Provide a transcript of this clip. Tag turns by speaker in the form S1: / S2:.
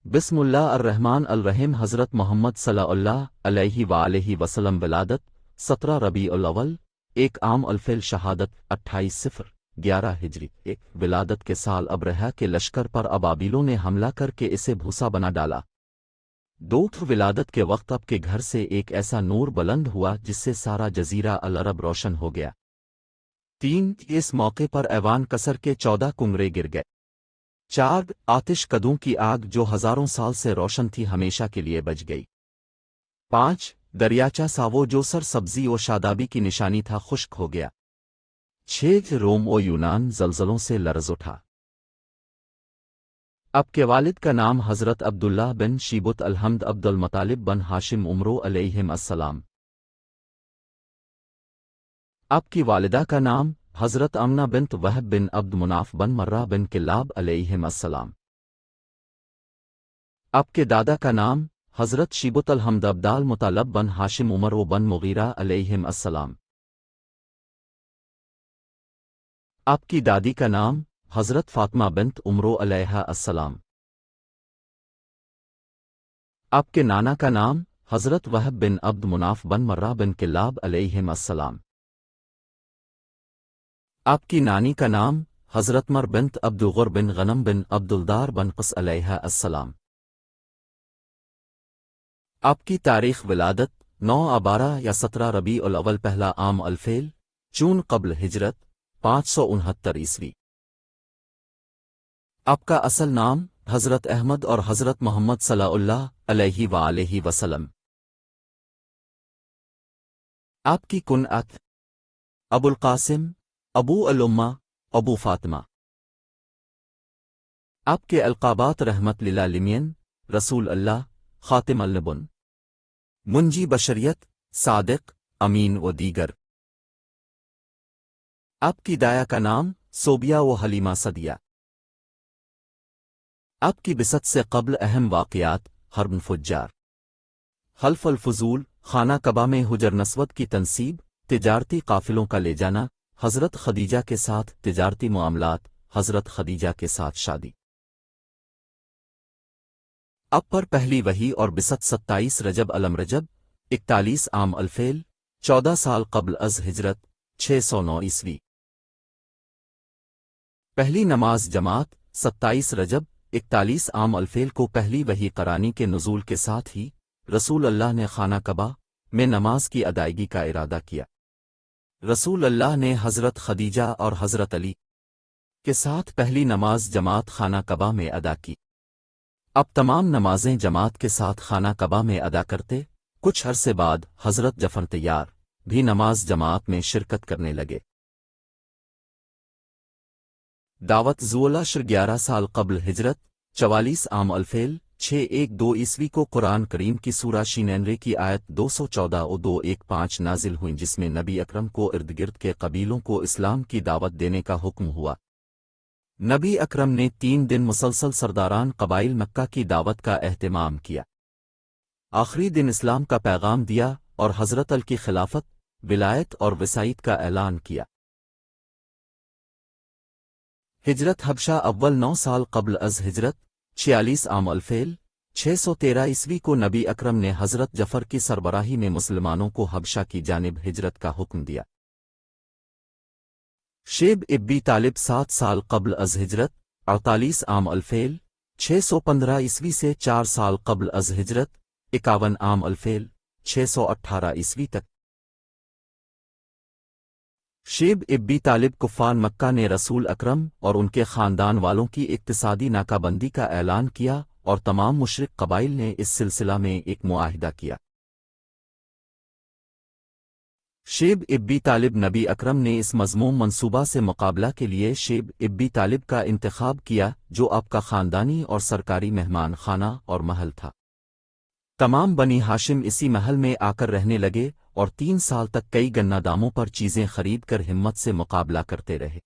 S1: بسم اللہ الرحمن الرحیم۔ حضرت محمد صلی اللہ علیہ وآلہ وسلم ولادت 17 ربیع الاول، ایک عام الفیل شہادت 28/011 ہجری۔ ایک ولادت کے سال ابرہہ کے لشکر پر ابابیلوں نے حملہ کر کے اسے بھوسا بنا ڈالا۔ 2 ولادت کے وقت اب کے گھر سے ایک ایسا نور بلند ہوا جس سے سارا جزیرہ العرب روشن ہو گیا۔ 3 اس موقع پر ایوان کسر کے 14 کنگرے گر گئے۔ 4 آتش کدوں کی آگ جو ہزاروں سال سے روشن تھی ہمیشہ کے لیے بج گئی۔ 5 دریاچہ ساوو جو سر سبزی و شادابی کی نشانی تھا خشک ہو گیا۔ 6 روم و یونان زلزلوں سے لرز اٹھا۔ اب کے والد کا نام حضرت عبداللہ بن شیبت الحمد عبد المطالب بن ہاشم عمرو علیہم السلام۔ اب کی والدہ کا نام حضرت امنہ بنت وہب بن عبد مناف بن مرہ بن کلاب علیہم السلام۔ اب کے دادا کا نام حضرت شیبت الحمد عبدال مطالب بن ہاشم عمرو بن مغیرہ علیہم السلام۔ اب کی دادی کا نام حضرت فاطمہ بنت عمرو علیہا السلام۔ اب کے نانا کا نام حضرت وہب بن عبد مناف بن مرہ بن کلاب علیہم السلام۔ اب کی نانی کا نام حضرت مر بنت عبدالغر بن غنم بن عبدالدار بن قس علیہا السلام۔ اب کی تاریخ ولادت 9/12 یا 17 ربیع الاول پہلا عام الفیل چون قبل ہجرت 569 عیسوی۔ اب کا اصل نام حضرت احمد اور حضرت محمد صلی اللہ علیہ وآلہ وسلم۔ اب کی کنعت ابو القاسم، ابو الامہ، ابو فاطمہ۔ اب کے القابات رحمت للعالمین، رسول اللہ، خاتم النبن، منجی بشریت، صادق، امین و دیگر۔ اب کی دایا کا نام صوبیہ و حلیمہ صدیہ۔ اب کی بست سے قبل اہم واقعات: حرب فجار، حلف الفضول، خانہ کعبہ میں حجر نسوت کی تنصیب، تجارتی قافلوں کا لے جانا، حضرت خدیجہ کے ساتھ تجارتی معاملات، حضرت خدیجہ کے ساتھ شادی۔ اب پر پہلی وحی اور بست 27 رجب الم رجب 41 عام الفیل 14 سال قبل از ہجرت 609 عیسوی۔ پہلی نماز جماعت 27 رجب 41 عام الفیل کو پہلی وحی قرآنی کے نزول کے ساتھ ہی رسول اللہ نے خانہ کعبہ میں نماز کی ادائیگی کا ارادہ کیا۔ رسول اللہ نے حضرت خدیجہ اور حضرت علی کے ساتھ پہلی نماز جماعت خانہ کعبہ میں ادا کی۔ اب تمام نمازیں جماعت کے ساتھ خانہ کعبہ میں ادا کرتے۔ کچھ عرصے بعد حضرت جعفر طیار بھی نماز جماعت میں شرکت کرنے لگے۔ دعوت ذوالعشر 11 سال قبل ہجرت 44 عام الفیل 612 عیسوی کو قرآن کریم کی سورہ شیننرے کی آیت 214 و 215 نازل ہوئیں جس میں نبی اکرم کو ارد گرد کے قبیلوں کو اسلام کی دعوت دینے کا حکم ہوا۔ نبی اکرم نے 3 دن مسلسل سرداران قبائل مکہ کی دعوت کا اہتمام کیا۔ آخری دن اسلام کا پیغام دیا اور حضرت علی کی خلافت، ولایت اور وصایت کا اعلان کیا۔ ہجرت حبشہ اول 9 سال قبل از ہجرت 46 عام الفیل 613 عیسوی کو نبی اکرم نے حضرت جعفر کی سربراہی میں مسلمانوں کو حبشہ کی جانب ہجرت کا حکم دیا۔ شیب ابی طالب 7 سال قبل از ہجرت 48 عام الفیل 615 عیسوی سے 4 سال قبل از ہجرت 51 عام الفیل 618 عیسوی تک۔ شیب ابی طالب کفار مکہ نے رسول اکرم اور ان کے خاندان والوں کی اقتصادی ناکہ بندی کا اعلان کیا اور تمام مشرک قبائل نے اس سلسلہ میں ایک معاہدہ کیا۔ شیب ابی طالب نبی اکرم نے اس مذموم منصوبہ سے مقابلہ کے لیے شیب ابی طالب کا انتخاب کیا جو آپ کا خاندانی اور سرکاری مہمان خانہ اور محل تھا۔ تمام بنی ہاشم اسی محل میں آ کر رہنے لگے اور 3 سال تک کئی گنہ داموں پر چیزیں خرید کر ہمت سے مقابلہ کرتے رہے۔